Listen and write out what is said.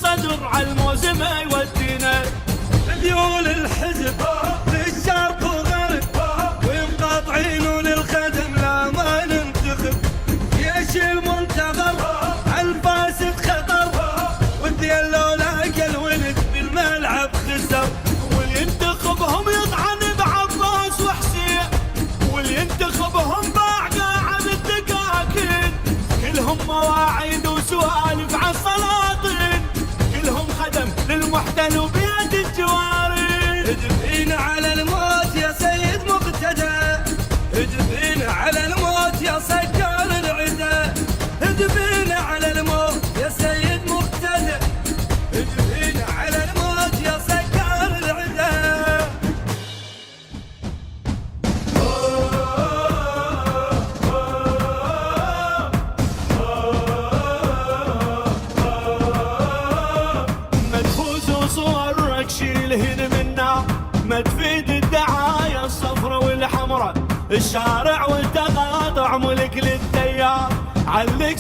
الصدر عالموسم يودينا. ذيول الحزب للشرق وغرب ومقاطعين للخدم لا ما ننتخب. جيش المنتظر عالفاسد خطر والديل لولا الولد بالملعب خسر. واللي ينتخبهم يطعن بعباس وحسين، واللي ينتخبهم باع قاعة بالدقاقين. كلهم مواعيد وسوالف عالسلاطين، كلهم خدم للمحتل وبيد الجوارين. هدفين على الموت يا سيد مقتدى، هدفين على الموت يا سكر العدا، هدفين على الموت يا سيد مقتدى، هدفين على الموت يا سكر العدا. ما تفوز وصورك شيلهن منا، ما تفيد الدعاية الصفرا والحمرا. الشارع والتقاطع ملك للتيار، علق